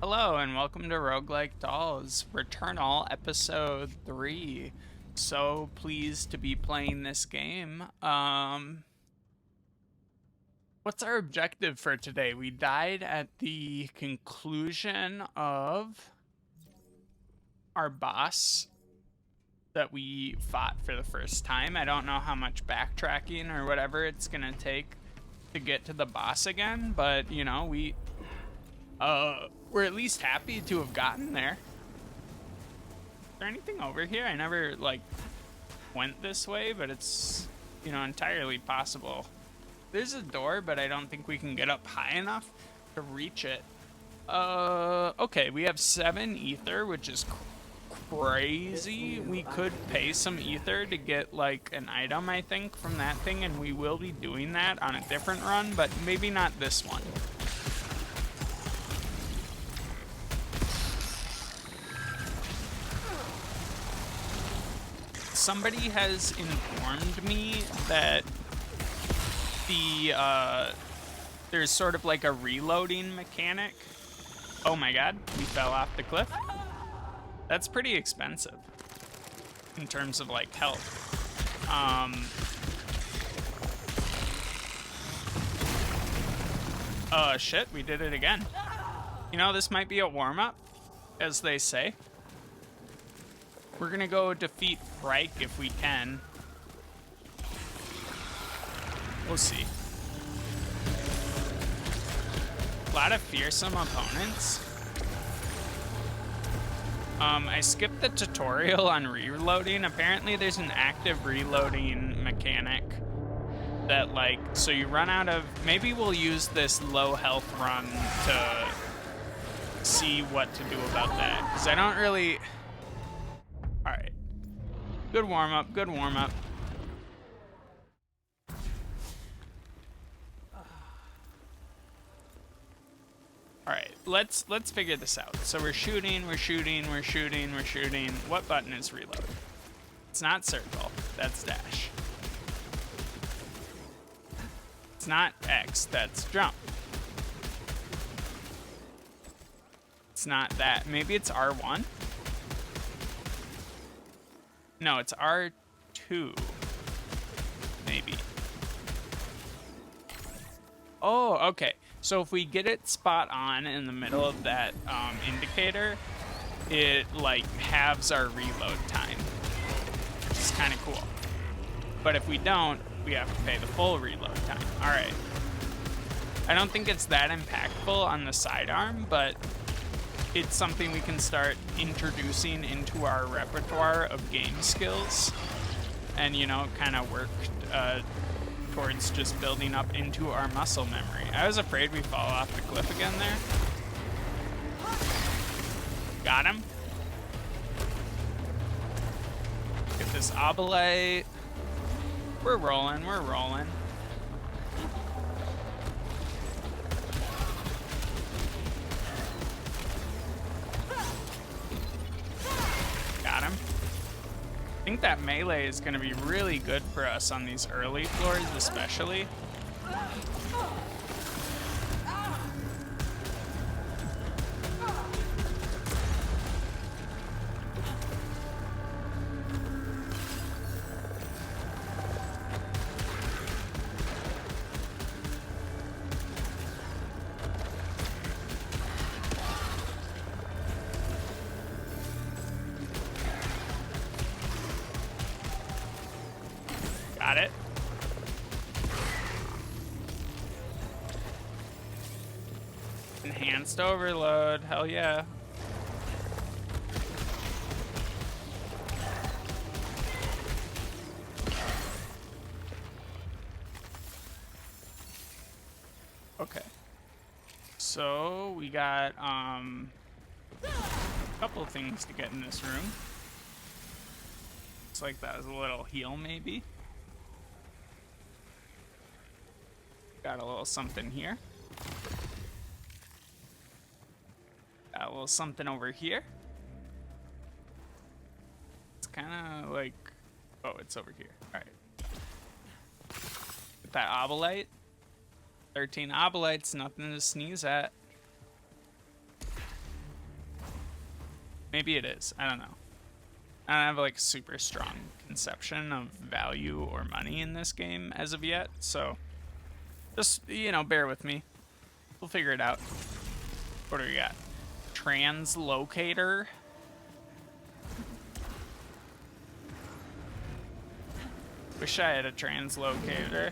Hello and welcome to Roguelike Dolls Returnal Episode 3. So pleased to be playing this game. What's our objective for today? We died at the conclusion of our boss that we fought for the first time. I don't know how much backtracking or whatever it's gonna take to get to the boss again, but you know, we're at least happy to have gotten there. Is there anything over here? I never, went this way, but it's, entirely possible. There's a door, but I don't think we can get up high enough to reach it. Okay, we have 7 ether, which is crazy. We could pay some ether to get, an item, I think, from that thing, and we will be doing that on a different run, but maybe not this one. Somebody has informed me that there's sort of like a reloading mechanic. Oh my god, we fell off the cliff. That's pretty expensive in terms of health. Oh shit, we did it again. You know, this might be a warm-up, as they say. We're gonna go defeat Reich if we can. We'll see. A lot of fearsome opponents. I skipped the tutorial on reloading. Apparently there's an active reloading mechanic that so you run out of, maybe we'll use this low health run to see what to do about that. Because I don't really... Alright. Good warm-up, good warm-up. Alright, let's figure this out. So we're shooting. What button is reload? It's not circle, that's dash. It's not X, that's jump. It's not that. Maybe it's R1? No, it's R2. Maybe. Oh, okay. So if we get it spot on in the middle of that indicator, it halves our reload time. Which is kind of cool. But if we don't, we have to pay the full reload time. Alright. I don't think it's that impactful on the sidearm, but it's something we can start introducing into our repertoire of game skills and, kind of work towards just building up into our muscle memory. I was afraid we'd fall off the cliff again there. Got him. Get this obolite. We're rolling. Got him. I think that melee is going to be really good for us on these early floors, especially. Got it. Enhanced overload, hell yeah. Okay. So we got a couple of things to get in this room. Looks like that was a little heal maybe. Got a little something here. Got a little something over here. It's kind of oh, it's over here. All right. Get that obolite. 13 obolites, nothing to sneeze at. Maybe it is. I don't know. I don't have like super strong conception of value or money in this game as of yet, so just, you know, bear with me. We'll figure it out. What do we got? Translocator. Wish I had a translocator.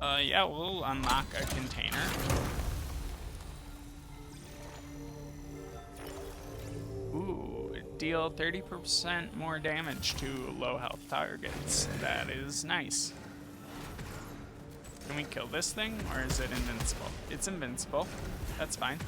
Yeah, we'll unlock a container. Ooh, deal 30% more damage to low health targets. That is nice. Can we kill this thing, or is it invincible? It's invincible. That's fine.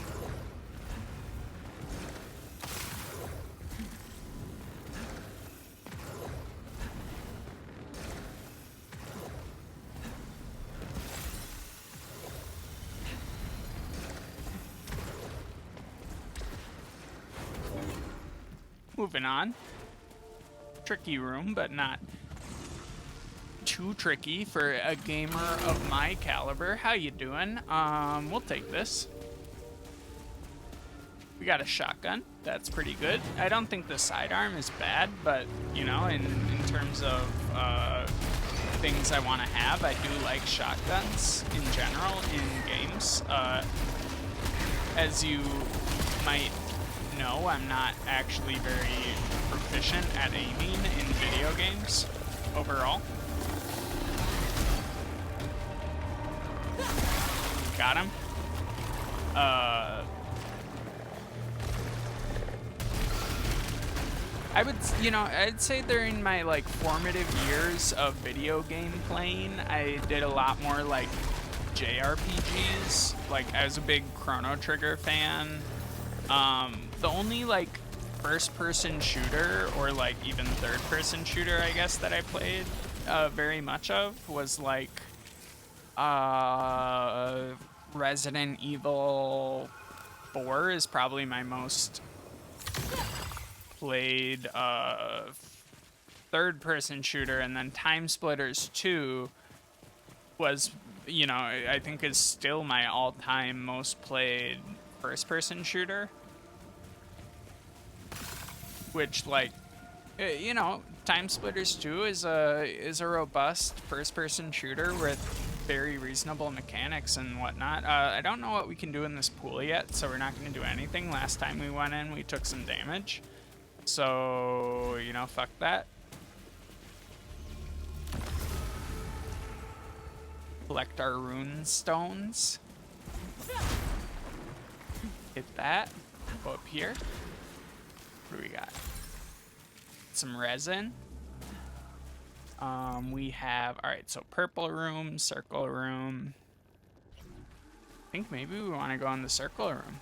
Moving on. Tricky room, but not too tricky for a gamer of my caliber. How you doing? We'll take this. We got a shotgun. That's pretty good. I don't think the sidearm is bad, but, you know, in terms of things I want to have, I do like shotguns in general in games. As you might know, I'm not actually very proficient at aiming in video games overall. Got him. I would, you know, I'd say during my like formative years of video game playing, I did a lot more like JRPGs. Like I was a big Chrono Trigger fan. The only like first-person shooter or like even third-person shooter, I guess, that I played very much of was like Resident Evil 4 is probably my most played third-person shooter, and then Time Splitters 2 was, you know, I think is still my all-time most played first-person shooter. Which, like, you know, Time Splitters 2 is a robust first-person shooter with very reasonable mechanics and whatnot. I don't know what we can do in this pool yet, so we're not going to do anything. Last time we went in, we took some damage. So, you know, fuck that. Collect our rune stones. Hit that. Go up here. What do we got? Some resin. We have, all right, so purple room, circle room. I think maybe we want to go in the circle room.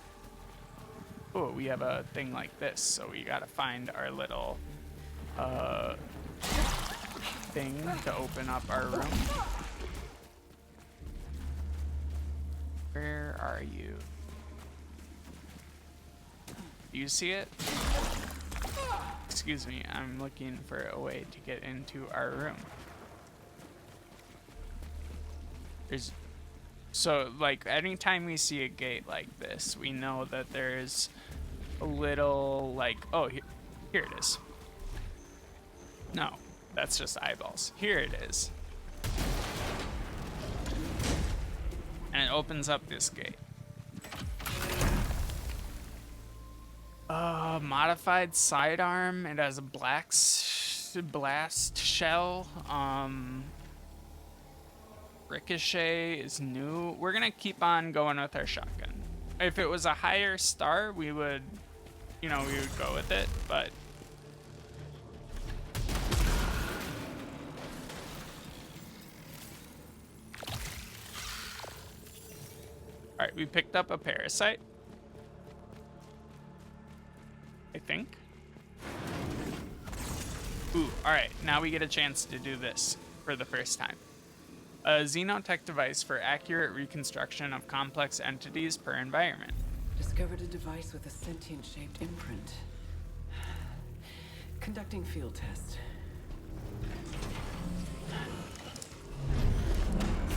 Oh, we have a thing like this, so we gotta find our little thing to open up our room. Where are you? Do you see it? Excuse me, I'm looking for a way to get into our room. So, like, anytime we see a gate like this, we know that there's a little, like, oh, here it is. No, that's just eyeballs. Here it is. And it opens up this gate. Modified sidearm. It has a blast shell. Ricochet is new. We're gonna keep on going with our shotgun. If it was a higher star, we would, you know, we would go with it, but all right, we picked up a parasite, I think. Ooh, all right, now we get a chance to do this for the first time. A xenotech device for accurate reconstruction of complex entities per environment. Discovered a device with a sentient-shaped imprint. Conducting field test.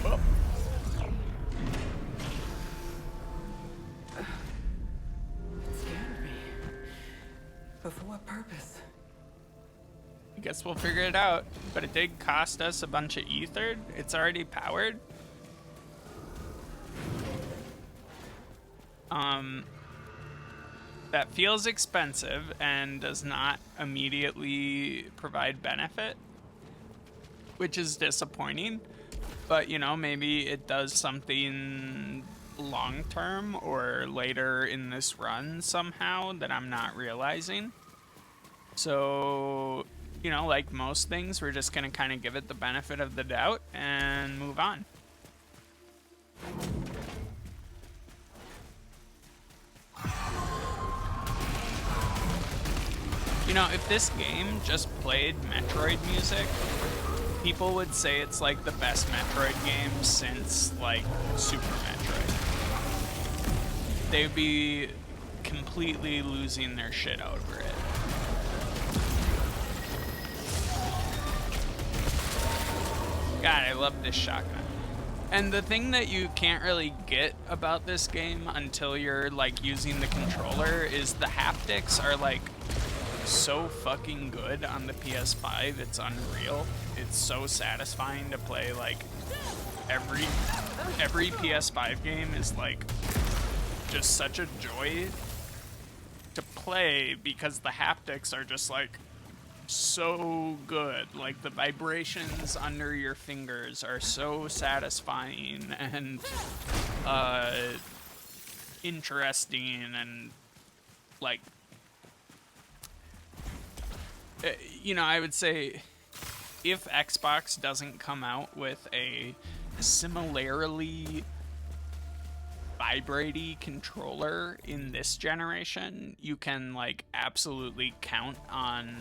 Oh. It scanned me. But for what purpose? I guess we'll figure it out. But it did cost us a bunch of ether. It's already powered. That feels expensive and does not immediately provide benefit, which is disappointing. But, you know, maybe it does something long term or later in this run somehow that I'm not realizing. So, you know, like most things, we're just going to kind of give it the benefit of the doubt and move on. You know, if this game just played Metroid music, people would say it's like the best Metroid game since like Super Metroid. They'd be completely losing their shit over it. God, I love this shotgun. And the thing that you can't really get about this game until you're like using the controller is the haptics are like so fucking good on the PS5. It's unreal. It's so satisfying to play. Like every PS5 game is like just such a joy to play because the haptics are just like so good. Like the vibrations under your fingers are so satisfying and interesting, and like, you know, I would say if Xbox doesn't come out with a similarly vibratey controller in this generation, you can like absolutely count on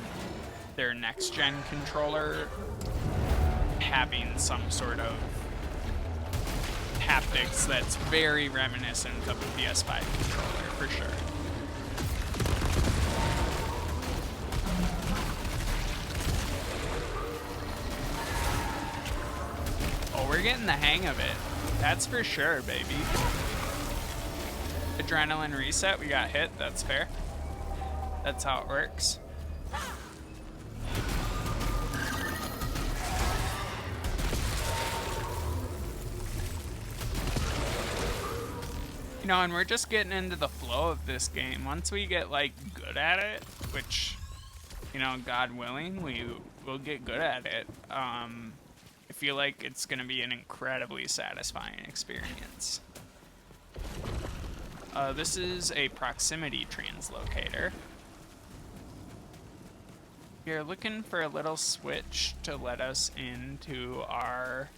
their next gen controller having some sort of haptics that's very reminiscent of the PS5 controller for sure. Oh, we're getting the hang of it. That's for sure, baby. Adrenaline reset, we got hit, that's fair. That's how it works. You know, and we're just getting into the flow of this game. Once we get like good at it, which, you know, God willing, we will get good at it. I feel like it's gonna be an incredibly satisfying experience. This is a proximity translocator. We're looking for a little switch to let us into our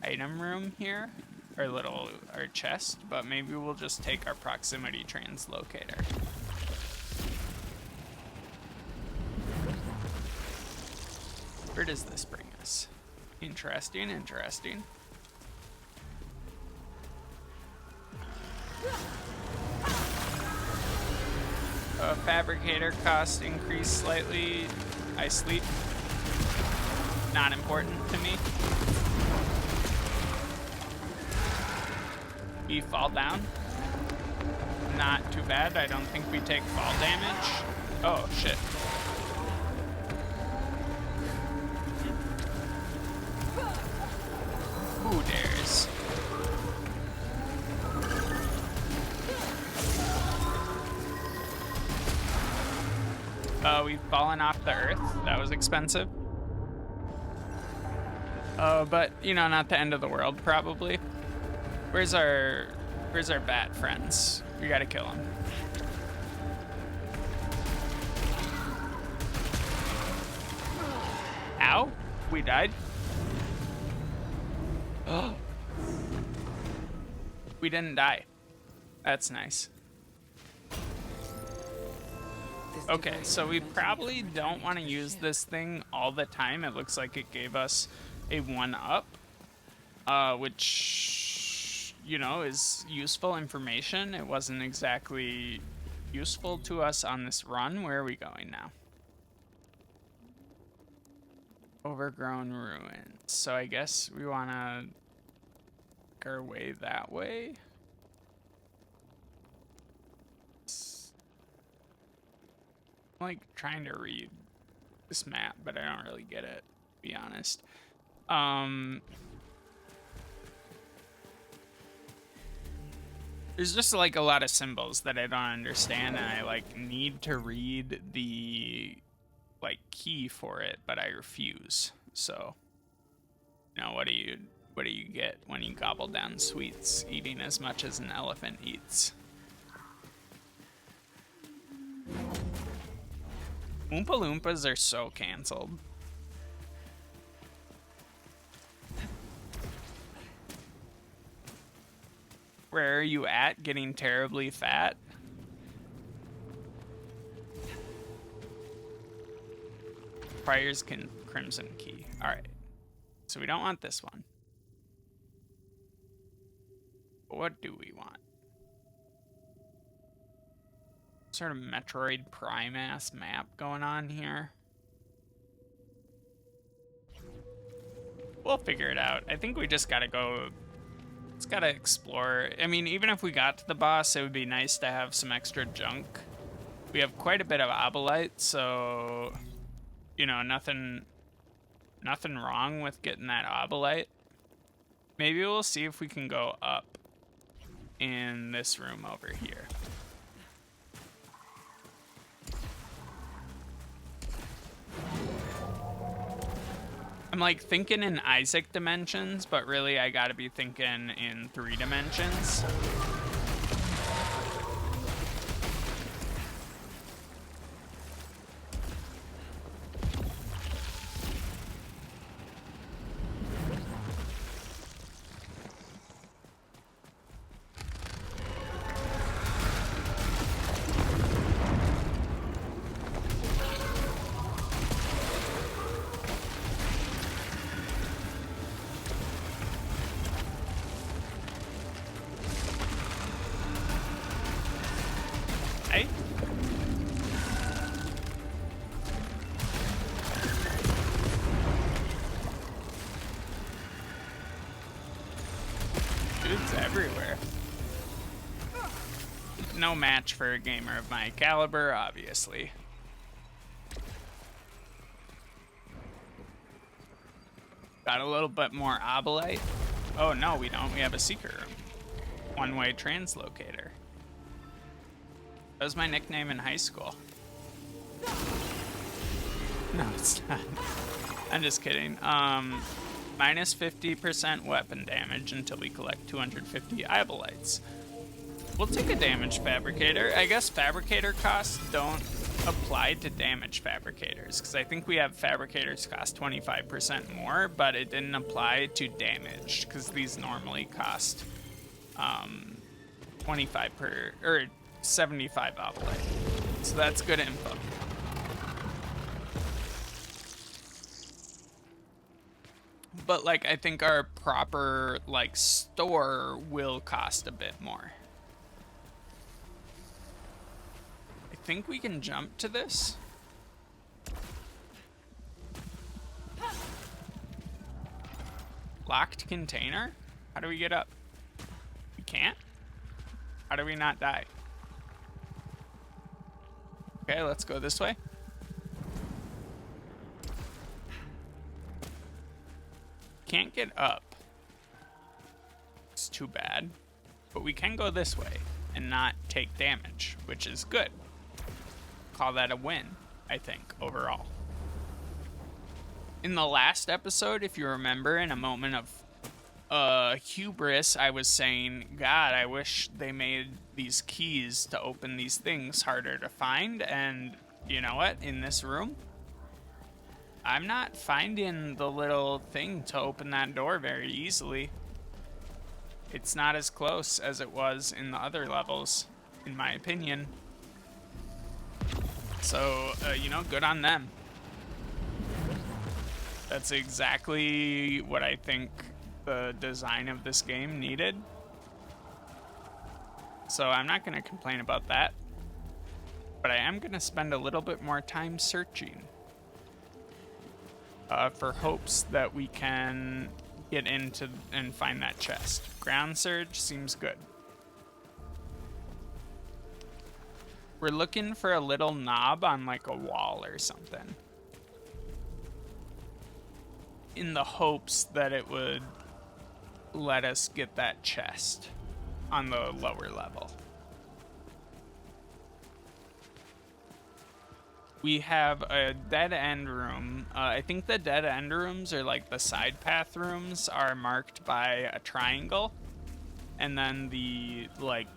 item room here, our chest, but maybe we'll just take our proximity translocator. Where does this bring us? Interesting, interesting. Fabricator cost increased slightly. I sleep. Not important to me. We fall down. Not too bad. I don't think we take fall damage. Oh, shit. Who dares? We've fallen off the earth. That was expensive. But, you know, not the end of the world, probably. Where's our bat friends? We gotta kill them. Ow! We died. Oh. We didn't die. That's nice. Okay, so we probably don't want to use this thing all the time. It looks like it gave us a 1-up, which, you know, is useful information. It wasn't exactly useful to us on this run. Where are we going now? Overgrown ruins. So I guess we want to make our way that way. like trying to read this map, but I don't really get it, to be honest. There's just like a lot of symbols that I don't understand, and I like need to read the like key for it, but I refuse. So, you know, what do you get when you gobble down sweets, eating as much as an elephant eats? Oompa Loompas are so canceled. Where are you at? Getting terribly fat? Prior's Crimson Key. Alright. So we don't want this one. What do we want? Sort of Metroid Prime ass map going on here. We'll figure it out. I think we just gotta go. It's gotta explore. I mean, even if we got to the boss, it would be nice to have some extra junk. We have quite a bit of Obolite, so you know, nothing wrong with getting that Obolite. Maybe we'll see if we can go up in this room over here. I'm like thinking in Isaac dimensions, but really I gotta be thinking in 3 dimensions. Dude's everywhere. No match for a gamer of my caliber, obviously. Got a little bit more Obolite. Oh no, we don't. We have a secret room. One-way translocator. That was my nickname in high school. No, it's not. I'm just kidding. Minus 50% weapon damage until we collect 250 Ibolites. We'll take a damage fabricator. I guess fabricator costs don't apply to damage fabricators, because I think we have fabricators cost 25% more, but it didn't apply to damage, because these normally cost 25 per, or 75 Obolite. So that's good info. But like, I think our proper like store will cost a bit more. I think we can jump to this. Locked container? How do we get up? We can't? How do we not die? Okay, let's go this way. Can't get up. It's too bad. But we can go this way and not take damage, which is good. Call that a win, I think, overall. In the last episode, if you remember, in a moment of hubris, I was saying, God, I wish they made these keys to open these things harder to find. And you know what? In this room, I'm not finding the little thing to open that door very easily. It's not as close as it was in the other levels, in my opinion. So, you know, good on them. That's exactly what I think the design of this game needed. So I'm not going to complain about that. But I am going to spend a little bit more time searching. For hopes that we can get into and find that chest. Ground surge seems good. We're looking for a little knob on like a wall or something, in the hopes that it would let us get that chest on the lower level. We have a dead end room. I think the dead end rooms, or like the side path rooms, are marked by a triangle, and then the like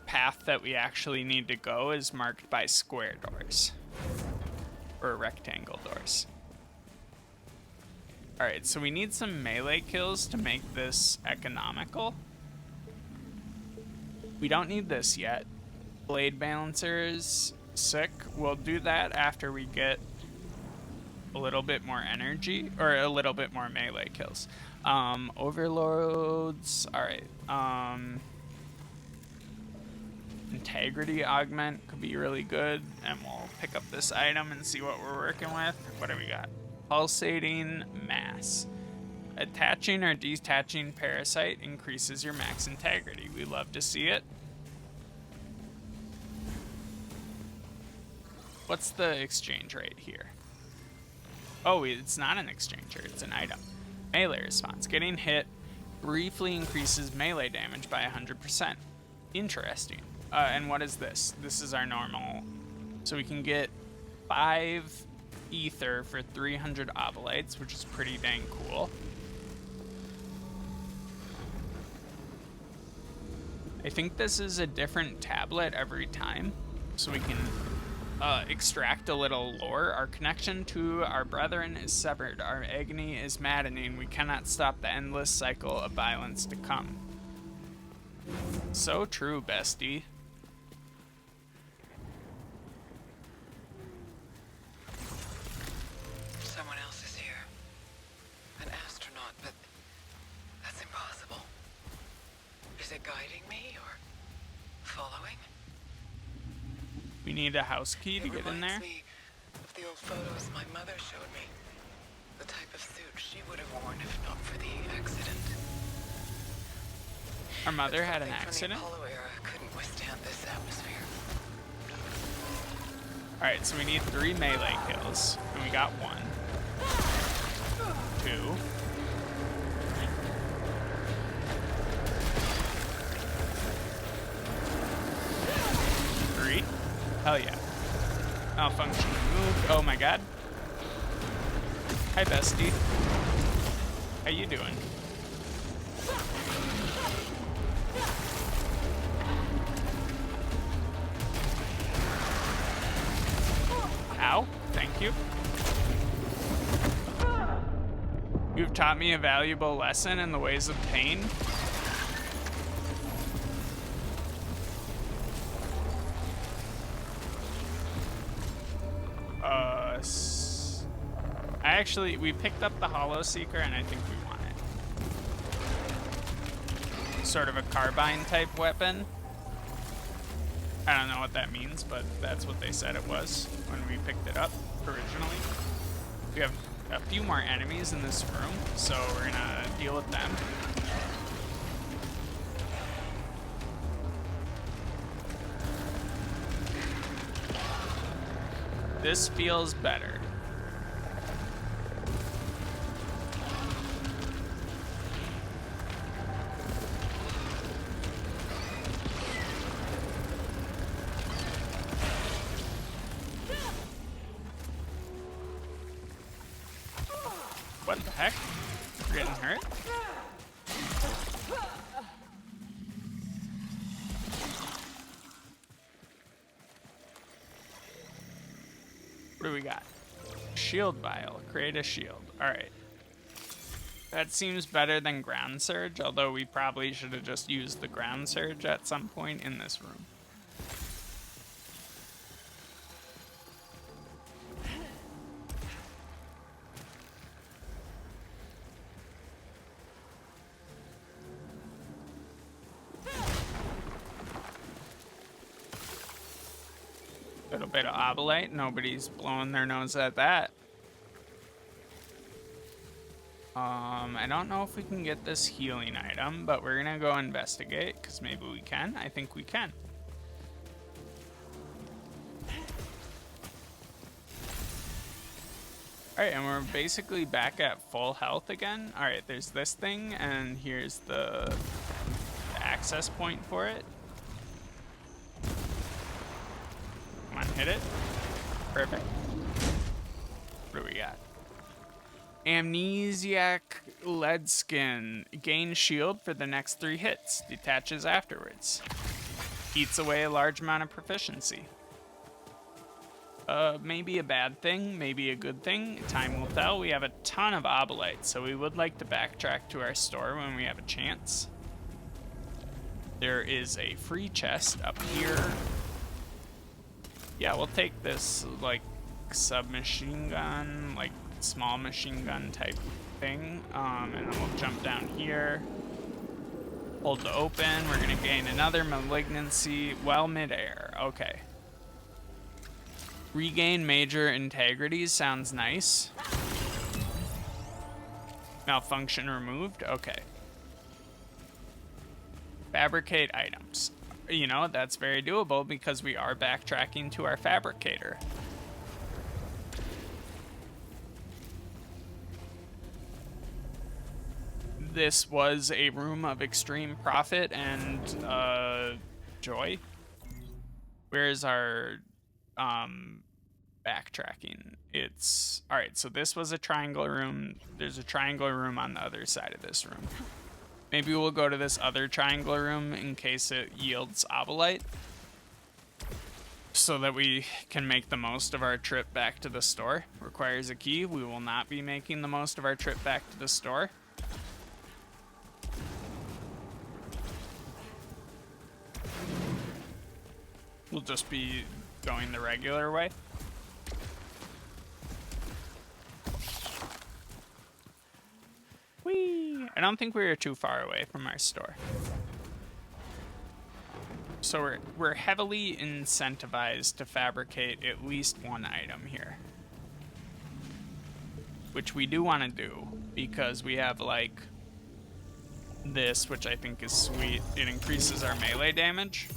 path that we actually need to go is marked by square doors or rectangle doors. All right, so we need some melee kills to make this economical. We don't need this yet. Blade balancers, sick. We'll do that after we get a little bit more energy, or a little bit more melee kills. Overloads, all right. Integrity augment could be really good, and we'll pick up this item and see what we're working with. What do we got? Pulsating mass. Attaching or detaching parasite increases your max integrity. We love to see it. What's the exchange rate here? Oh, it's not an exchange rate, it's an item. Melee response. Getting hit briefly increases melee damage by 100%. Interesting. And what is this? This is our normal. So we can get 5 ether for 300 obolites, which is pretty dang cool. I think this is a different tablet every time, so we can extract a little lore. Our connection to our brethren is severed. Our agony is maddening. We cannot stop the endless cycle of violence to come. So true, bestie. Someone else is here. An astronaut, but that's impossible. Is it guiding me or following? We need a house key to get in there. It reminds me of the old photos my mother showed me. The type of suit she would have worn if not for the accident. Our mother had an Something accident? from the Apollo era couldn't withstand this atmosphere. Alright, so we need 3 melee kills, and we got 1. 2. 3. Hell yeah. Malfunction removed. Oh my god. Hi, bestie. How you doing? Ow. Thank you. You've taught me a valuable lesson in the ways of pain. We picked up the Hollow Seeker, and I think we want it. Sort of a carbine type weapon. I don't know what that means, but that's what they said it was when we picked it up originally. We have a few more enemies in this room, so we're gonna deal with them. This feels better. What the heck? We're getting hurt? What do we got? Shield vial. Create a shield. Alright. That seems better than ground surge, although we probably should have just used the ground surge at some point in this room. Little bit of obolite. Nobody's blowing their nose at that. I don't know if we can get this healing item, but we're gonna go investigate, because maybe we can. I think we can. Alright, and we're basically back at full health again. Alright, there's this thing, and here's the access point for it. Come on, hit it. Perfect. What do we got? Amnesiac lead skin. Gain shield for the next 3 hits. Detaches afterwards. Eats away a large amount of proficiency. Maybe a bad thing, maybe a good thing. Time will tell. We have a ton of obolites, so we would like to backtrack to our store when we have a chance. There is a free chest up here. Yeah, we'll take this, like, submachine gun, like, small machine gun type thing. And then we'll jump down here. Hold to open. We're gonna gain another malignancy while midair. Okay. Regain major integrity sounds nice. Malfunction removed. Okay. Fabricate items. You know, that's very doable because we are backtracking to our fabricator. This was a room of extreme profit and joy. Where's our backtracking? It's all right. So this was a triangle room. There's a triangle room on the other side of this room. Maybe we'll go to this other triangle room in case it yields obolite, so that we can make the most of our trip back to the store. Requires a key. We will not be making the most of our trip back to the store. We'll just be going the regular way. Whee! I don't think we were too far away from our store. So we're heavily incentivized to fabricate at least one item here. Which we do want to do, because we have, like, this, which I think is sweet. It increases our melee damage.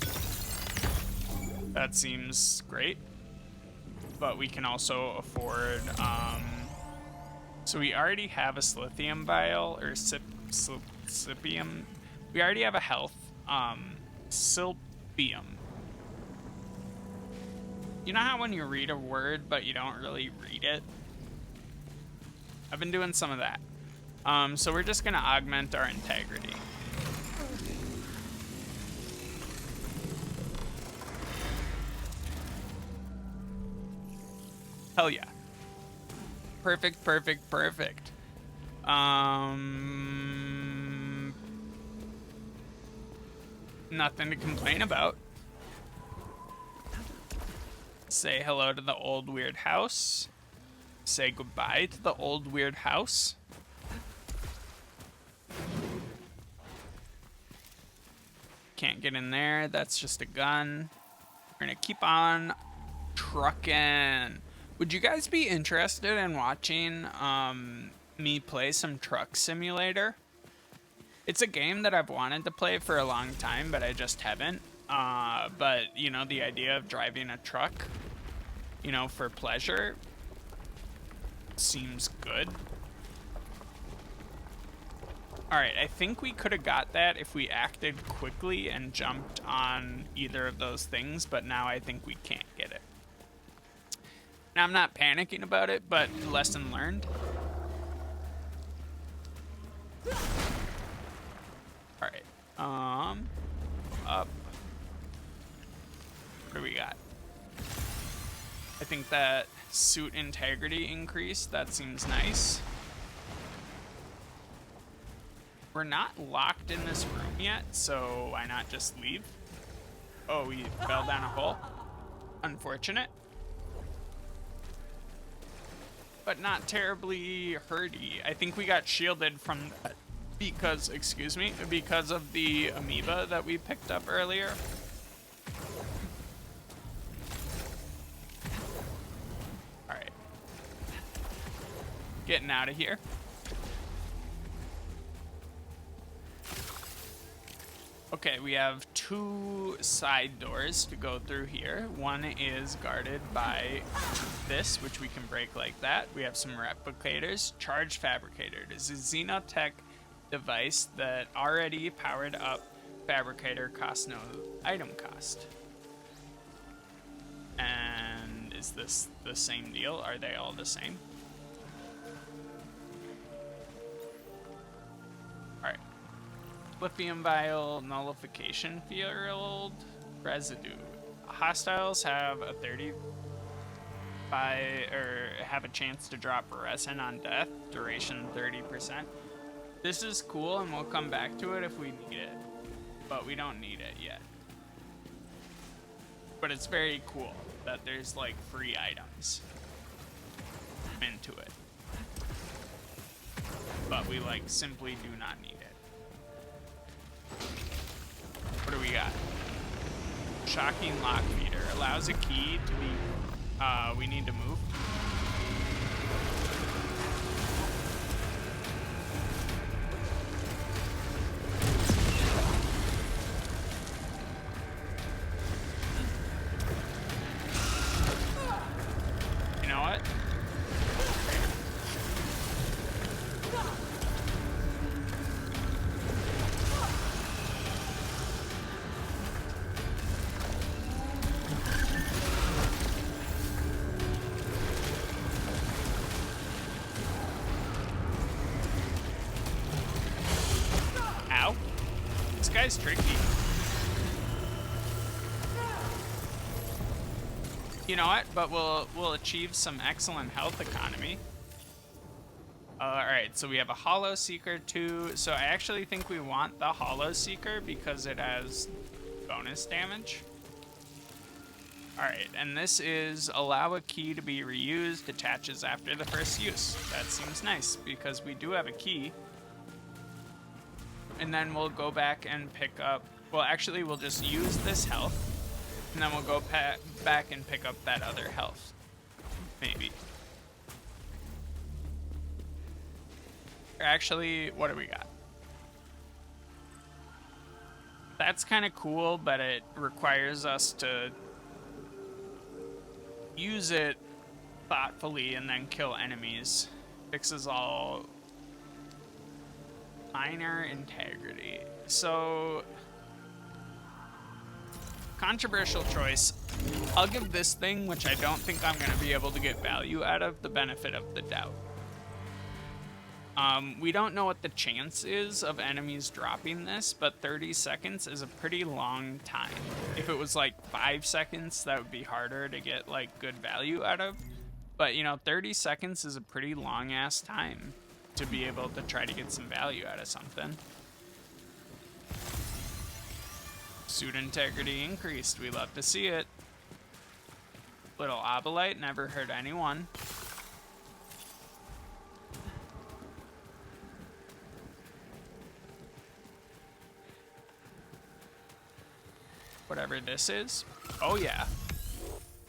That seems great. But we can also afford, so we already have a silithium vial, or silpium. We already have a health, silpium. You know how when you read a word, but you don't really read it? I've been doing some of that. So we're just gonna augment our integrity. Hell yeah. Perfect, perfect, perfect. Nothing to complain about. Say hello to the old weird house. Say goodbye to the old weird house. Can't get in there. That's just a gun. We're gonna keep on trucking. Would you guys be interested in watching me play some Truck Simulator? It's a game that I've wanted to play for a long time, but I just haven't. But, you know, the idea of driving a truck, you know, for pleasure seems good. Alright, I think we could have got that if we acted quickly and jumped on either of those things, but now I think we can't get it. Now, I'm not panicking about it, but lesson learned. Alright, up. What do we got? I think that suit integrity increased. That seems nice. We're not locked in this room yet, so why not just leave? Oh, we fell down a hole. Unfortunate. But not terribly hurty. I think we got shielded from that because, excuse me, because of the amoeba that we picked up earlier. Alright. Getting out of here. Okay, we have 2 side doors to go through here. One is guarded by this, which we can break like that. We have some replicators. Charge fabricator. This is a Xenotech device that already powered up fabricator costs no item cost. And is this the same deal? Are they all the same? Alright. Lithium vial, nullification field, residue. Hostiles have a 35 have a chance to drop fluorescent on death, duration 30%. This is cool and we'll come back to it if we need it, but we don't need it yet. But it's very cool that there's like free items into it. But we like simply do not need it. What do we got? Shocking lock meter allows a key to be we need to move. You know what? Ow. This guy's tricky. You know what? But we'll achieve some excellent health economy. Alright, so we have a Hollow Seeker too. So I actually think we want the Hollow Seeker because it has bonus damage. Alright, and this is allow a key to be reused, attaches after the first use. That seems nice because we do have a key. And then we'll go back and pick up, well actually we'll just use this health. And then we'll go back and pick up that other health. Maybe. Or actually, what do we got? That's kind of cool, but it requires us to use it thoughtfully and then kill enemies. Fixes all minor integrity. So controversial choice. I'll give this thing, which I don't think I'm going to be able to get value out of, the benefit of the doubt. We don't know what the chance is of enemies dropping this, but 30 seconds is a pretty long time. If it was like 5 seconds, that would be harder to get like good value out of. But you know, 30 seconds is a pretty long ass time to be able to try to get some value out of something. Suit integrity increased. We love to see it. Little obolite never hurt anyone. Whatever this is. Oh yeah.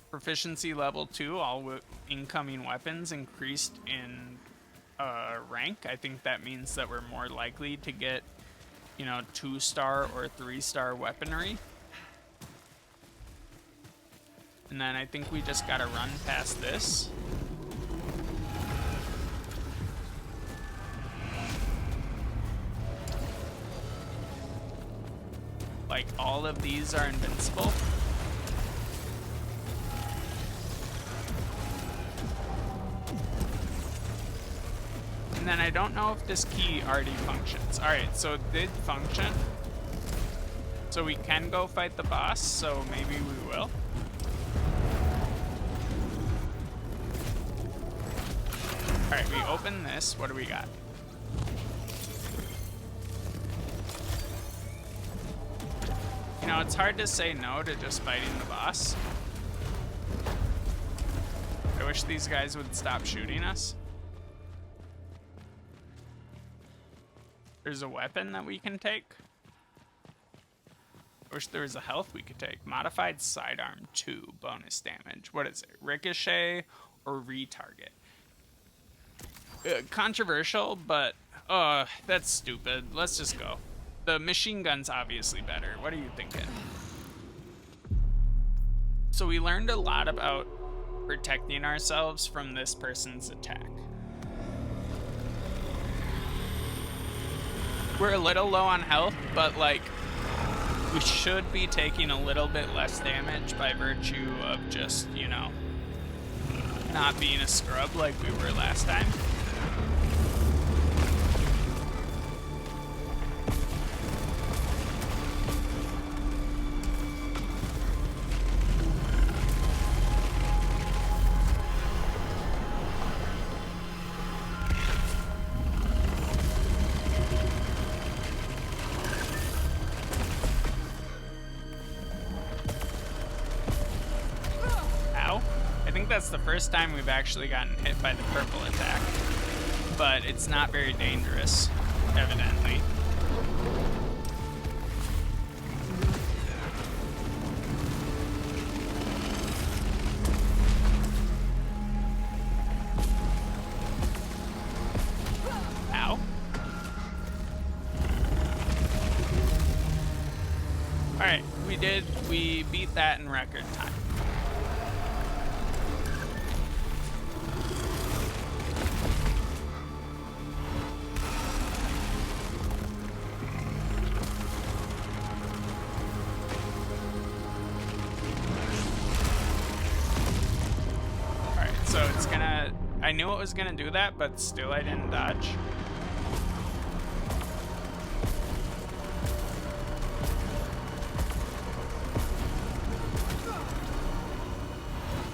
Proficiency level 2. All incoming weapons increased in rank. I think that means that we're more likely to get, you know, 2-star or 3-star weaponry. And then I think we just gotta run past this. Like, all of these are invincible. And then I don't know if this key already functions. Alright, so it did function. So we can go fight the boss, so maybe we will. Alright, we open this. What do we got? You know, it's hard to say no to just fighting the boss. I wish these guys would stop shooting us. There's a weapon that we can take. I wish there was a health we could take. Modified sidearm 2, bonus damage. What is it? Ricochet or retarget? Controversial, but that's stupid. Let's just go. The machine gun's obviously better. What are you thinking? So we learned a lot about protecting ourselves from this person's attack. We're a little low on health, but like we should be taking a little bit less damage by virtue of just, you know, not being a scrub like we were last time. That's the first time we've actually gotten hit by the purple attack, but it's not very dangerous, evidently. Ow. Alright, we beat that in record time. So it's gonna, I knew it was gonna do that, but still I didn't dodge.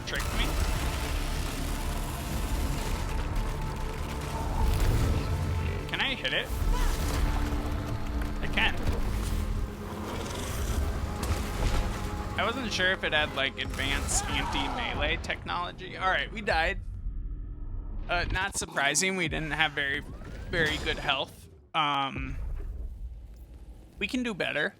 Tricked me. Can I hit it? I can. I wasn't sure if it had like advanced anti-melee technology. All right, we died. Not surprising, we didn't have very good health. We can do better.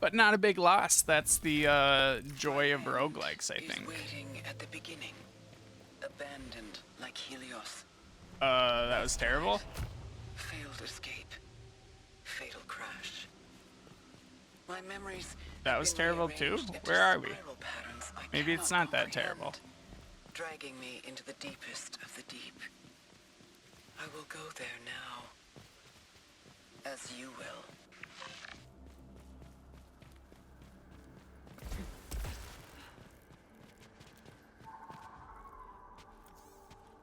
But not a big loss. That's the joy of roguelikes, I think. Waiting at the beginning, abandoned like Helios. That was terrible. Failed escape. Fatal crash. My memories. That was terrible too? Where are we? Maybe it's not that terrible. Dragging me into the deepest of the deep. I will go there now. As you will.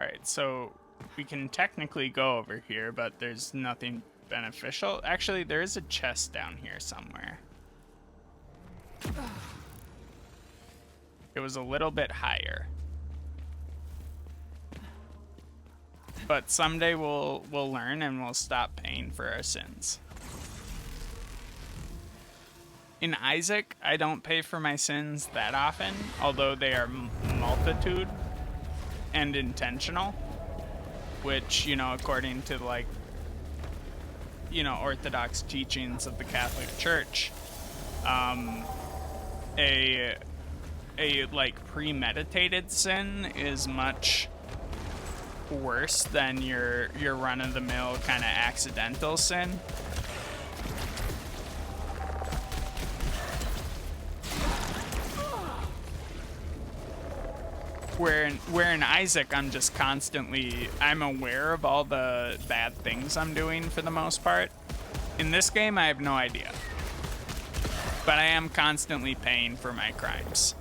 Alright, so we can technically go over here, but there's nothing beneficial. Actually, there is a chest down here somewhere. It was a little bit higher. But someday we'll learn and we'll stop paying for our sins. In Isaac, I don't pay for my sins that often, although they are multitude and intentional, which, you know, according to like, you know, orthodox teachings of the Catholic Church, a like premeditated sin is much worse than your run-of-the-mill kind of accidental sin. Where in Isaac, I'm just constantly, I'm aware of all the bad things I'm doing for the most part. In this game, I have no idea. But I am constantly paying for my crimes.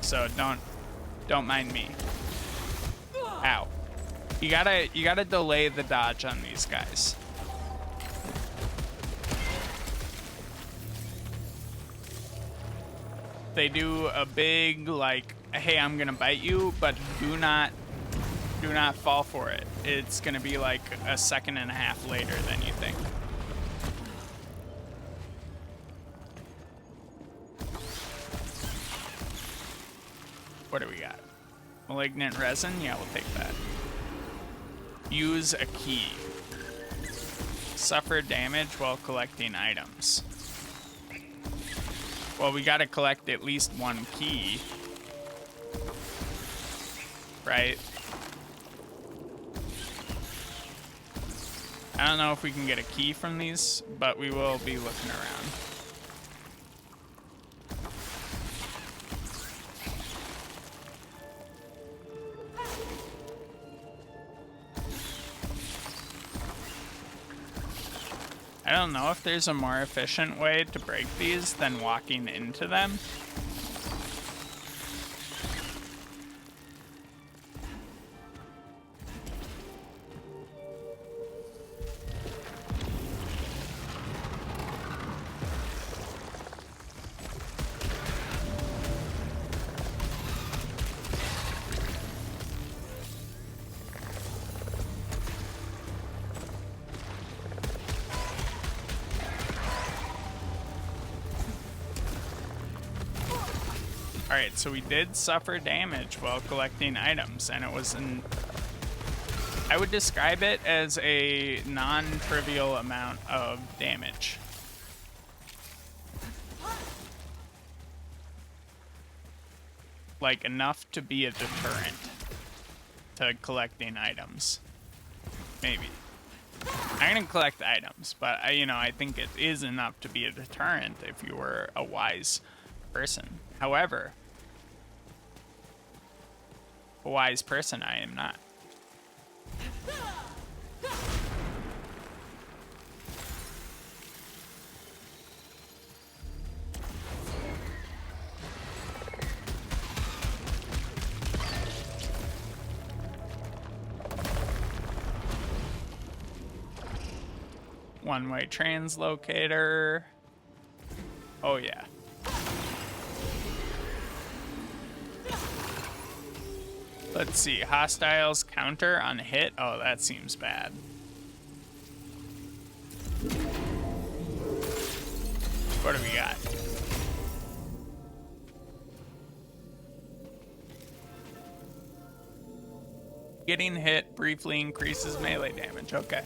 So don't mind me. Ow. You gotta delay the dodge on these guys. They do a big like, hey, I'm gonna bite you, but do not fall for it. It's gonna be like a second and a half later than you think. What do we got? Malignant resin? Yeah, we'll take that. Use a key. Suffer damage while collecting items. Well, we gotta collect at least one key. Right? I don't know if we can get a key from these, but we will be looking around. I don't know if there's a more efficient way to break these than walking into them. Alright, so we did suffer damage while collecting items, and it was I would describe it as a non-trivial amount of damage. Like, enough to be a deterrent to collecting items. Maybe. I'm gonna collect items, but I think it is enough to be a deterrent if you were a wise person. However, a wise person I am not. One-way translocator. Oh yeah. Let's see, hostiles counter on hit. Oh, that seems bad. What do we got? Getting hit briefly increases melee damage. Okay.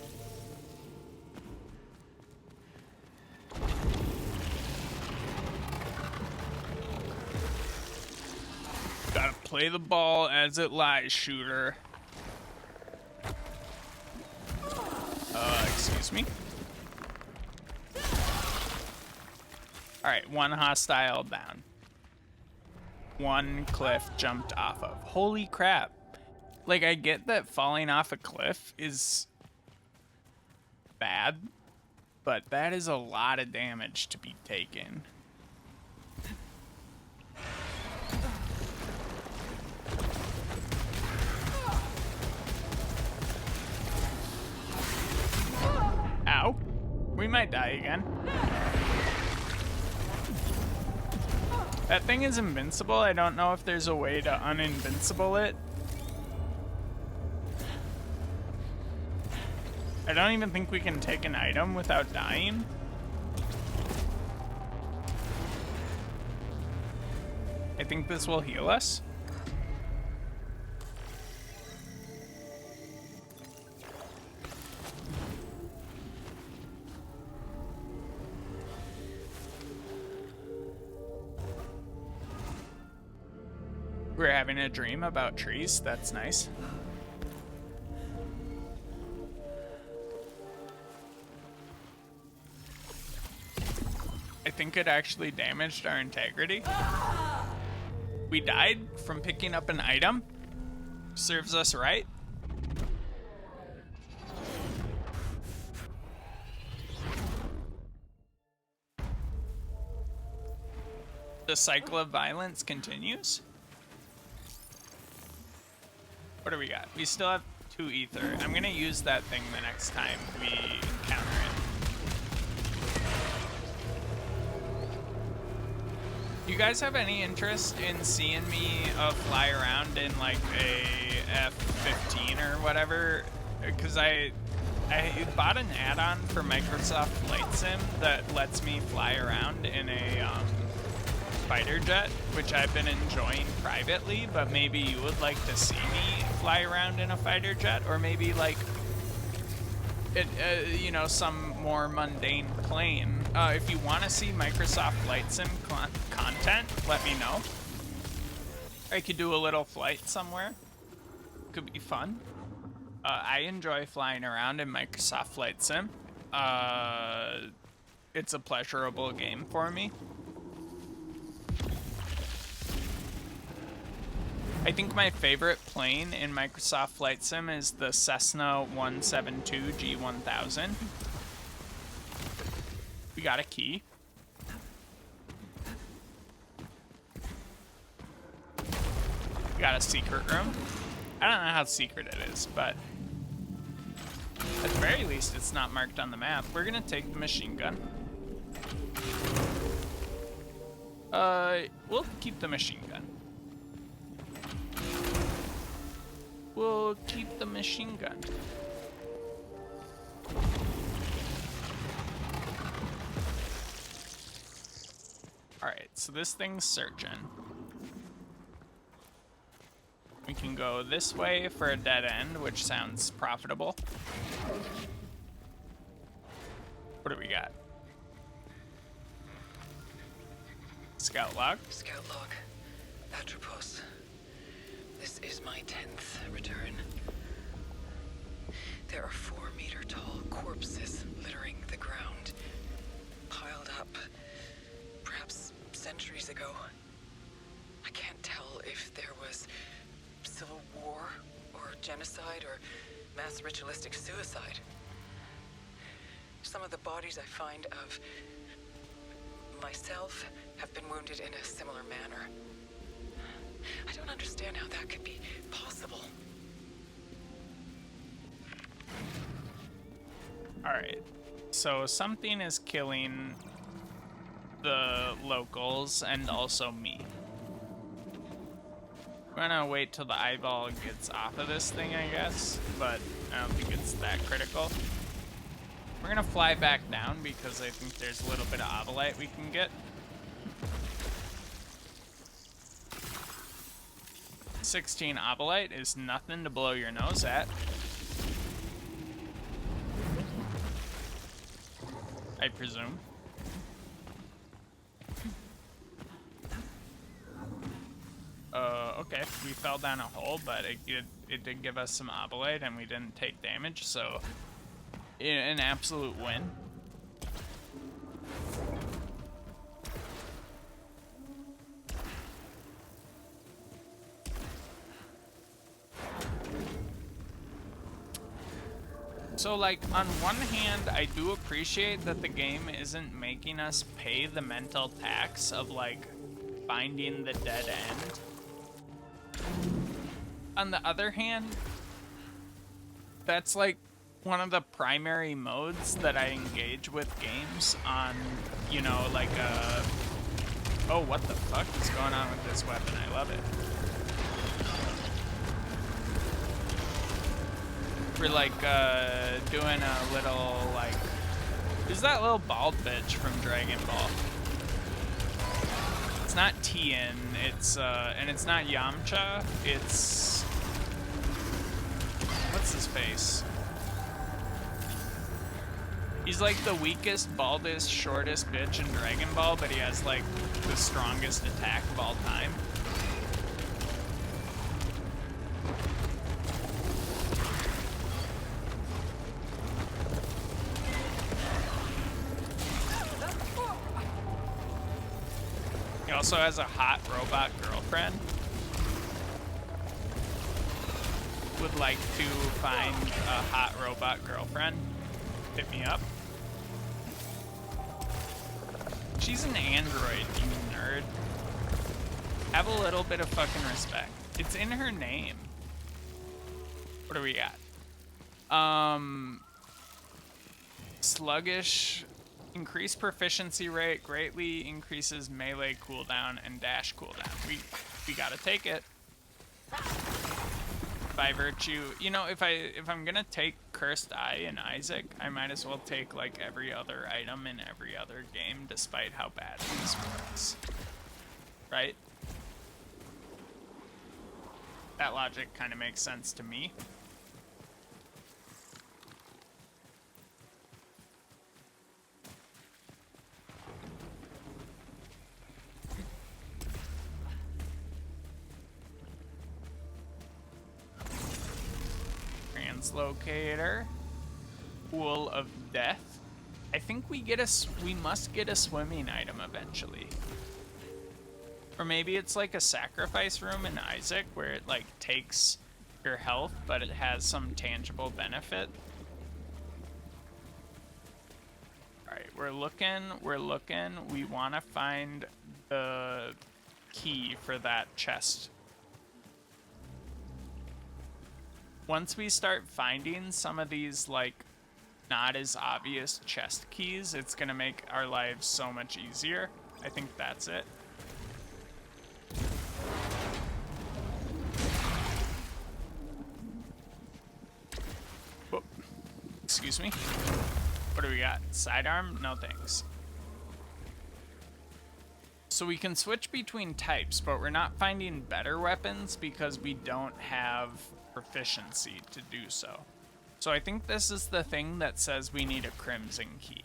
Gotta play the ball as it lies, shooter. Excuse me. Alright, one hostile down. One cliff jumped off of. Holy crap. Like, I get that falling off a cliff is bad, but that is a lot of damage to be taken. Ow. We might die again. That thing is invincible. I don't know if there's a way to uninvincible it. I don't even think we can take an item without dying. I think this will heal us. We're having a dream about trees. That's nice. I think it actually damaged our integrity. We died from picking up an item. Serves us right. The cycle of violence continues. What do we got? We still have 2 ether. I'm gonna use that thing the next time we encounter it. You guys have any interest in seeing me fly around in like a F-15 or whatever? Because I bought an add-on for Microsoft Flight Sim that lets me fly around in a fighter jet, which I've been enjoying privately, but maybe you would like to see me fly around in a fighter jet, or maybe like some more mundane plane. If you want to see Microsoft Flight Sim content, let me know. I could do a little flight somewhere. Could be fun. I enjoy flying around in Microsoft Flight Sim. It's a pleasurable game for me. I think my favorite plane in Microsoft Flight Sim is the Cessna 172 G1000. We got a key. We got a secret room. I don't know how secret it is, but at the very least, it's not marked on the map. We're gonna take the machine gun. We'll keep the machine gun. We'll keep the machine gun. Alright, so this thing's searching. We can go this way for a dead end, which sounds profitable. What do we got? Scout log? Scout log. Atropos. This is my 10th return. There are 4-meter-tall corpses littering the ground, piled up, perhaps centuries ago. I can't tell if there was civil war, or genocide, or mass ritualistic suicide. Some of the bodies I find of myself have been wounded in a similar manner. I don't understand how that could be possible. Alright, so something is killing the locals and also me. I'm gonna wait till the eyeball gets off of this thing, I guess, but I don't think it's that critical. We're gonna fly back down because I think there's a little bit of ovolite we can get. 16 ovolite is nothing to blow your nose at. I presume. Okay, we fell down a hole, but it did give us some ovolite and we didn't take damage, so an absolute win. So, like, on one hand, I do appreciate that the game isn't making us pay the mental tax of, like, finding the dead end. On the other hand, that's, like, one of the primary modes that I engage with games on, you know, like, oh, what the fuck is going on with this weapon? I love it. We're like doing a little like, who's that little bald bitch from Dragon Ball? It's not Tien, it's and it's not Yamcha, it's, what's his face? He's like the weakest, baldest, shortest bitch in Dragon Ball, but he has like the strongest attack of all time. He also has a hot robot girlfriend. Would like to find a hot robot girlfriend. Hit me up. She's an android, you nerd. Have a little bit of fucking respect. It's in her name. What do we got? Sluggish. Increased proficiency rate greatly increases melee cooldown and dash cooldown. We gotta take it. By virtue, you know, if I'm gonna take Cursed Eye and Isaac, I might as well take like every other item in every other game, despite how bad this works. Right? That logic kind of makes sense to me. translocator. Pool of death. I think we must get a swimming item eventually. Or maybe it's like a sacrifice room in Isaac where it like takes your health, but it has some tangible benefit. Alright, we're looking. We want to find the key for that chest. Once we start finding some of these like not as obvious chest keys, it's gonna make our lives so much easier. I think that's it. Whoop. Excuse me. What do we got? Sidearm? No thanks. So we can switch between types, but we're not finding better weapons because we don't have proficiency to do so. So I think this is the thing that says we need a crimson key.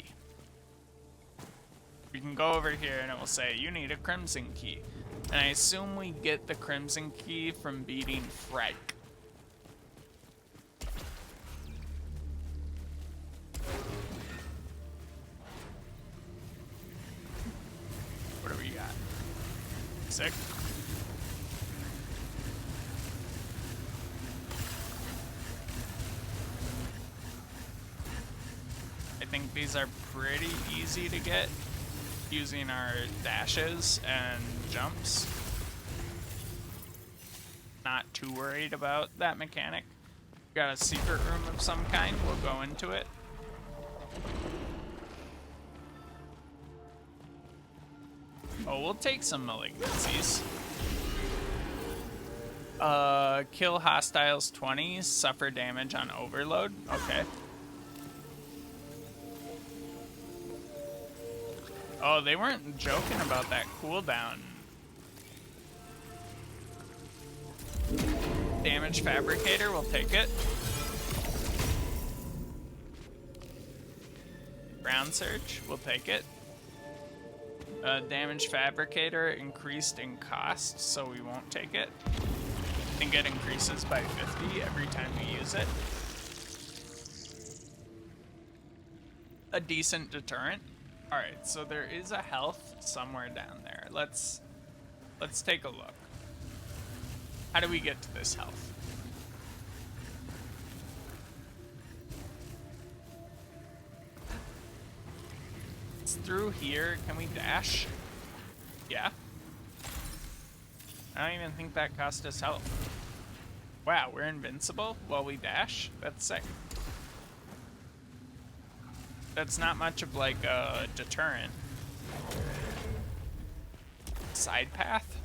We can go over here and it will say, you need a crimson key. And I assume we get the crimson key from beating Frank. What do we got? Sick. I think these are pretty easy to get using our dashes and jumps. Not too worried about that mechanic. Got a secret room of some kind, we'll go into it. Oh, we'll take some malignancies. Kill hostiles 20, suffer damage on overload. Okay. Oh, they weren't joking about that cooldown. Damage fabricator, we'll take it. Ground search, we'll take it. Damage fabricator increased in cost, so we won't take it. I think it increases by 50 every time we use it. A decent deterrent. Alright, so there is a health somewhere down there. Let's take a look. How do we get to this health? It's through here. Can we dash? Yeah. I don't even think that cost us health. Wow, we're invincible while we dash? That's sick. That's not much of like a deterrent. Side path?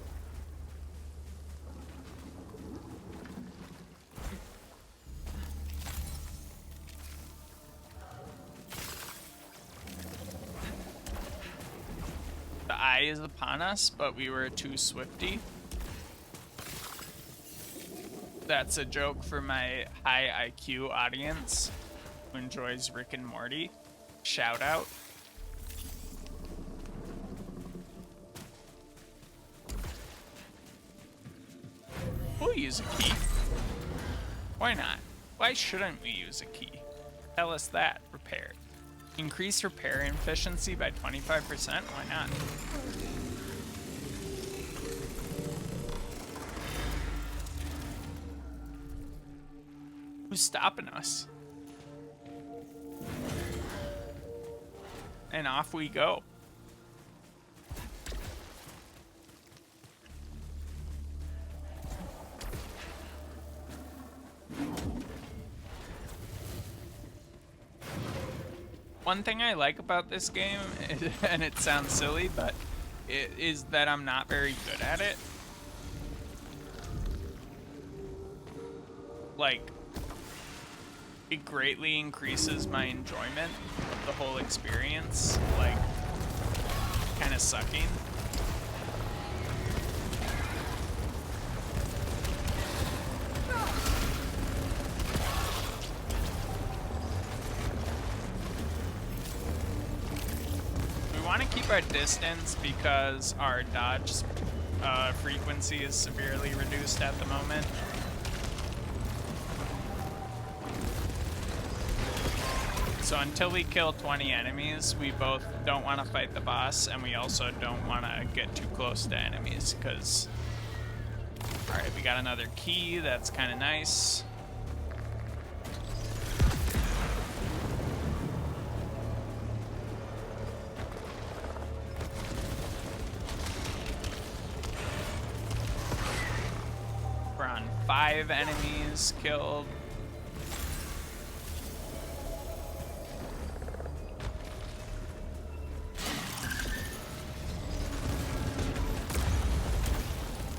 The eye is upon us, but we were too swifty. That's a joke for my high IQ audience who enjoys Rick and Morty. Shout out. We'll use a key. Why not? Why shouldn't we use a key? Tell us that. Repair. Increase repair efficiency by 25%? Why not? Who's stopping us? And off we go. One thing I like about this game, and it sounds silly, but it is that I'm not very good at it. Like, it greatly increases my enjoyment of the whole experience, like, kind of sucking. We want to keep our distance because our dodge frequency is severely reduced at the moment. So until we kill 20 enemies, we both don't want to fight the boss, and we also don't want to get too close to enemies, because... Alright, we got another key. That's kind of nice. We're on 5 enemies killed.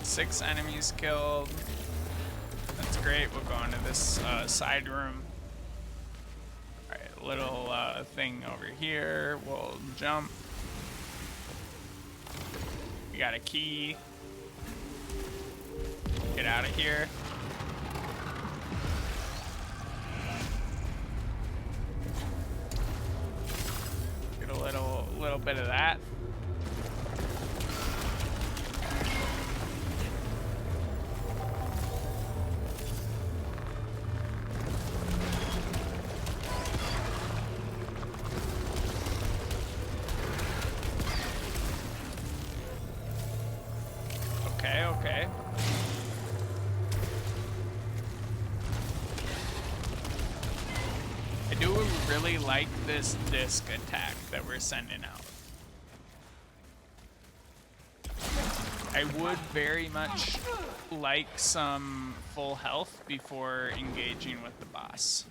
Six enemies killed. That's great. We'll go into this side room. Alright, little thing over here. We'll jump. We got a key. Get out of here. Get a little bit of that. Okay. I do really like this disc attack that we're sending out. I would very much like some full health before engaging with the boss.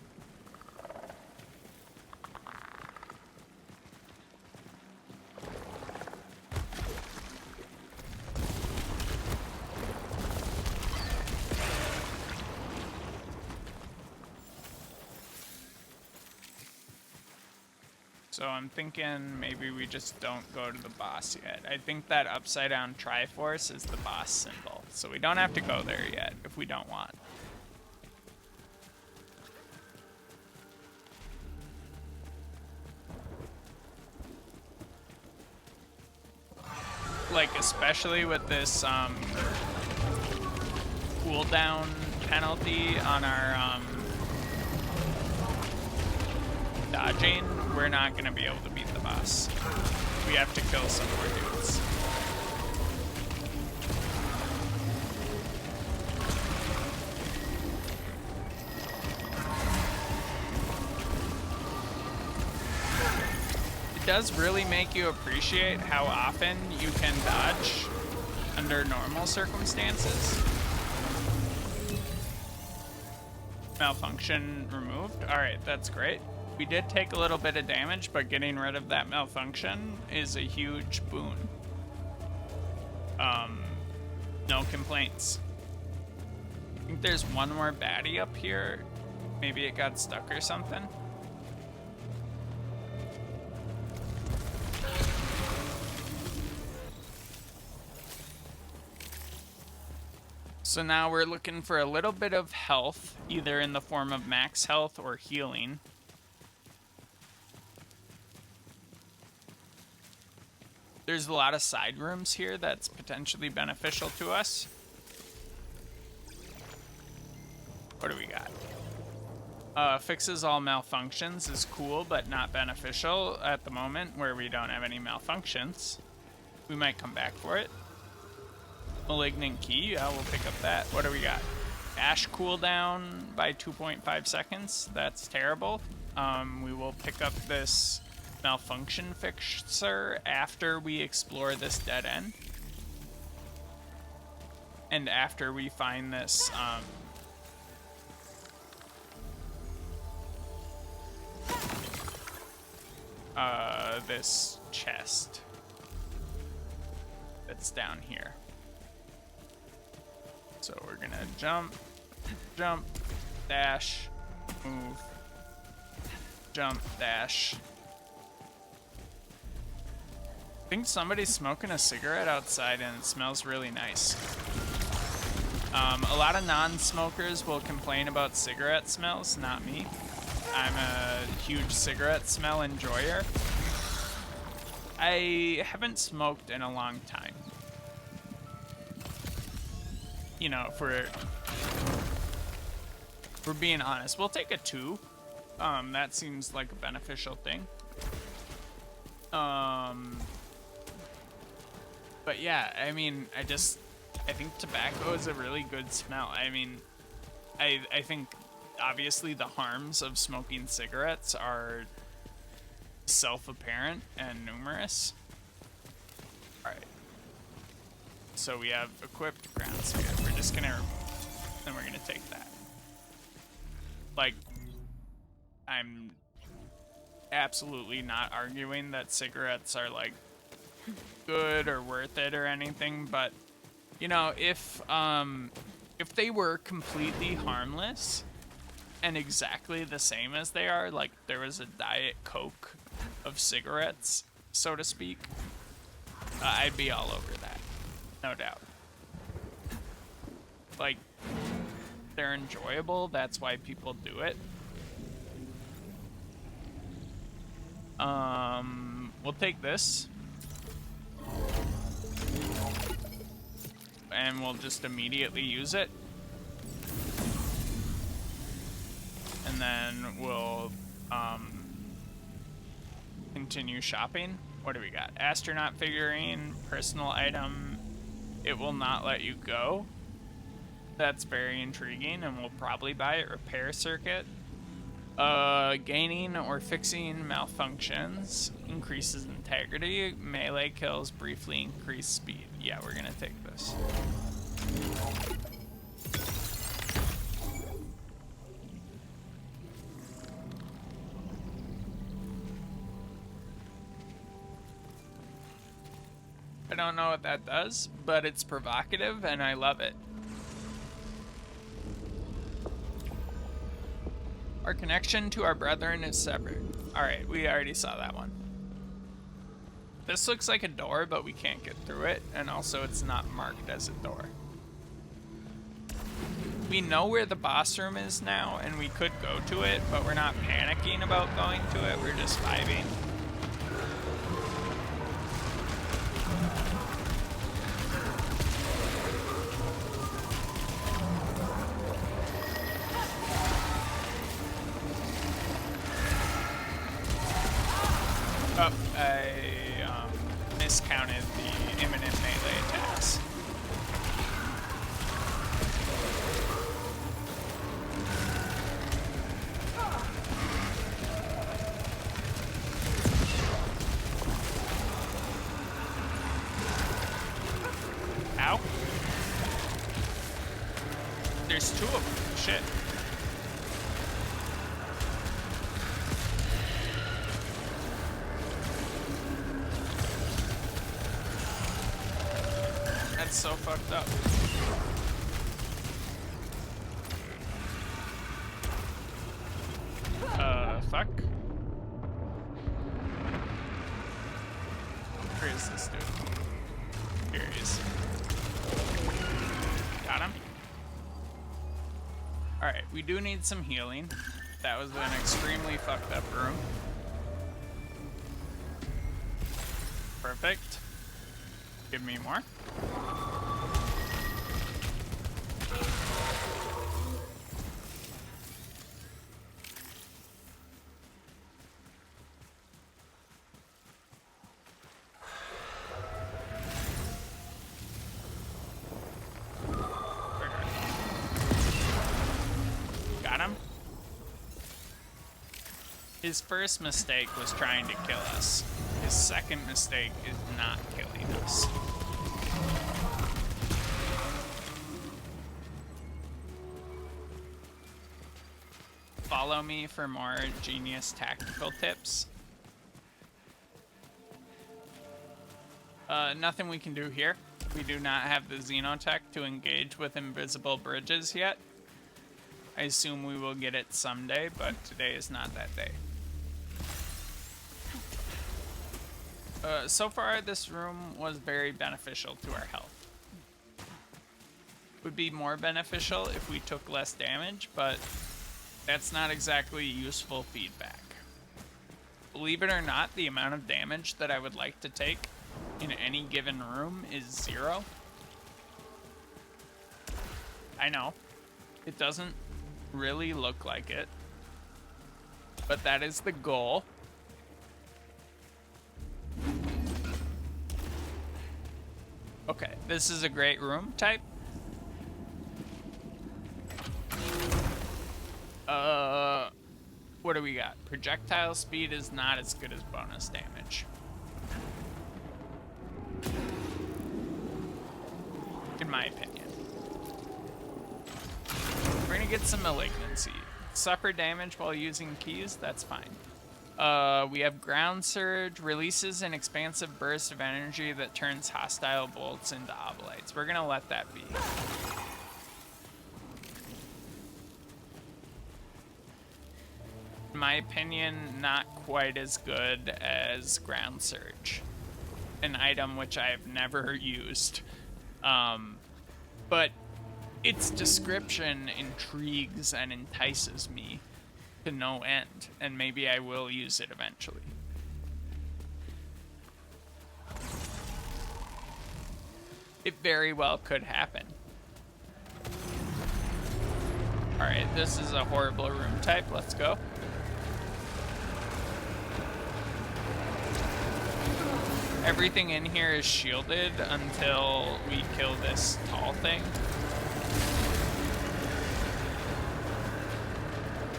So I'm thinking maybe we just don't go to the boss yet. I think that upside down Triforce is the boss symbol. So we don't have to go there yet if we don't want. Like, especially with this cooldown penalty on our dodging, we're not going to be able to beat the boss. We have to kill some more dudes. It does really make you appreciate how often you can dodge under normal circumstances. Malfunction removed. Alright, that's great. We did take a little bit of damage, but getting rid of that malfunction is a huge boon. No complaints. I think there's one more baddie up here. Maybe it got stuck or something. So now we're looking for a little bit of health, either in the form of max health or healing. There's a lot of side rooms here that's potentially beneficial to us. What do we got? Fixes all malfunctions is cool, but not beneficial at the moment where we don't have any malfunctions. We might come back for it. Malignant key, yeah, we'll pick up that. What do we got? Ash cooldown by 2.5 seconds. That's terrible. We will pick up this malfunction fixer after we explore this dead end. And after we find this, this chest that's down here. So we're gonna jump, dash, move, jump, dash. I think somebody's smoking a cigarette outside and it smells really nice. A lot of non-smokers will complain about cigarette smells, not me. I'm a huge cigarette smell enjoyer. I haven't smoked in a long time. You know, if we're being honest, we'll take a 2. That seems like a beneficial thing. But yeah, I mean, I think tobacco is a really good smell. I mean, I think obviously the harms of smoking cigarettes are self-apparent and numerous. Alright. So we have equipped ground spirit. We're just gonna, then we're gonna take that. Like, I'm absolutely not arguing that cigarettes are like good or worth it or anything, but you know, if they were completely harmless and exactly the same as they are, like there was a Diet Coke of cigarettes, so to speak, I'd be all over that, no doubt. Like, they're enjoyable, that's why people do it. We'll take this. And we'll just immediately use it. And then we'll, continue shopping. What do we got? Astronaut figurine, personal item. It will not let you go. That's very intriguing, and we'll probably buy it. Repair circuit. Gaining or fixing malfunctions. Increases integrity. Melee kills briefly increase speed. Yeah, we're gonna take this. I don't know what that does, but it's provocative and I love it. Our connection to our brethren is severed. Alright, we already saw that one. This looks like a door, but we can't get through it, and also it's not marked as a door. We know where the boss room is now, and we could go to it, but we're not panicking about going to it, we're just vibing. Oh, I miscounted the imminent melee attacks. Ow. There's two of them. Shit. That's so fucked up. Fuck. Where is this dude? Here he is. Got him. Alright, we do need some healing. That was an extremely fucked up room. Perfect. Give me more. Got him. His first mistake was trying to kill us. His second mistake is not killing us. Follow me for more genius tactical tips. Nothing we can do here. We do not have the Xenotech to engage with invisible bridges yet. I assume we will get it someday, but today is not that day. So far, this room was very beneficial to our health. Would be more beneficial if we took less damage, but that's not exactly useful feedback. Believe it or not, the amount of damage that I would like to take in any given room is 0. I know. It doesn't really look like it. but that is the goal. Okay, this is a great room type. What do we got? Projectile speed is not as good as bonus damage. In my opinion. We're gonna get some malignancy. Suffer damage while using keys, that's fine. We have ground surge, releases an expansive burst of energy that turns hostile bolts into oblates. We're gonna let that be. In my opinion, not quite as good as ground surge, an item which I have never used. But its description intrigues and entices me to no end, and maybe I will use it eventually. It very well could happen. Alright, this is a horrible room type. Let's go. Everything in here is shielded until we kill this tall thing.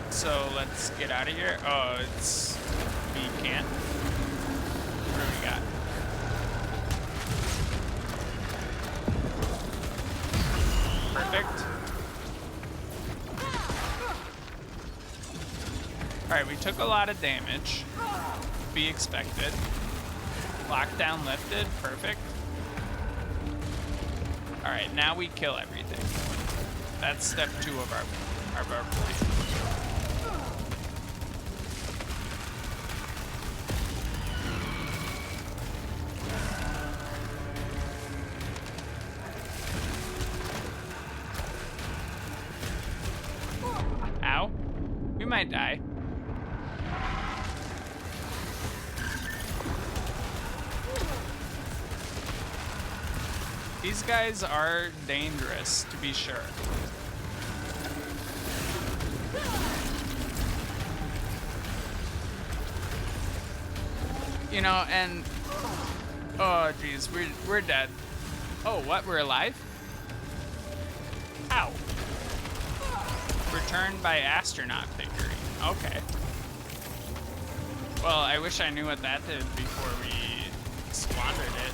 So let's get out of here. Oh, we can't. What do we got? Perfect. Alright, we took a lot of damage. Be expected. Lockdown lifted, perfect. Alright, now we kill everything. That's step 2 of our plan. Ow. We might die. These guys are dangerous, to be sure. You know, and oh geez, we're dead. Oh, what? We're alive? Ow. Returned by astronaut figurine. Okay. Well, I wish I knew what that did before we squandered it.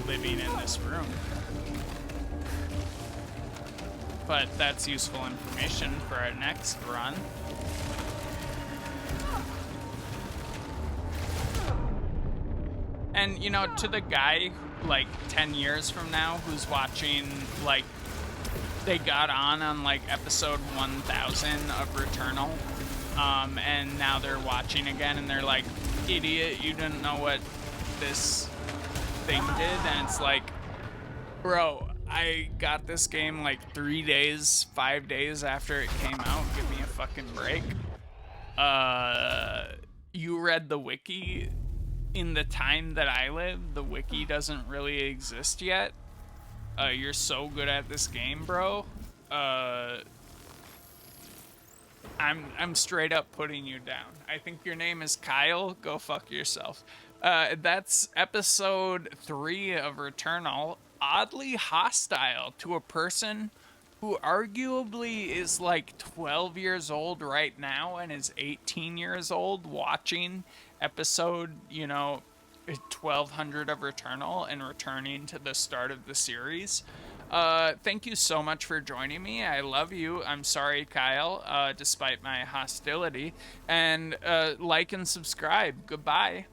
Living in this room. But that's useful information for our next run. And, you know, to the guy, like, 10 years from now who's watching, like, they got on like, episode 1000 of Returnal, and now they're watching again, and they're like, idiot, you didn't know what this thing did, and it's like, bro, I got this game like 3 days, 5 days after it came out. Give me a fucking break. You read the wiki in the time that I live. The wiki doesn't really exist yet. You're so good at this game, bro. I'm straight up putting you down. I think your name is Kyle. Go fuck yourself. That's episode 3 of Returnal. Oddly hostile to a person who arguably is like 12 years old right now and is 18 years old watching episode, 1200 of Returnal and returning to the start of the series. Thank you so much for joining me. I love you. I'm sorry, Kyle, despite my hostility. And like and subscribe. Goodbye.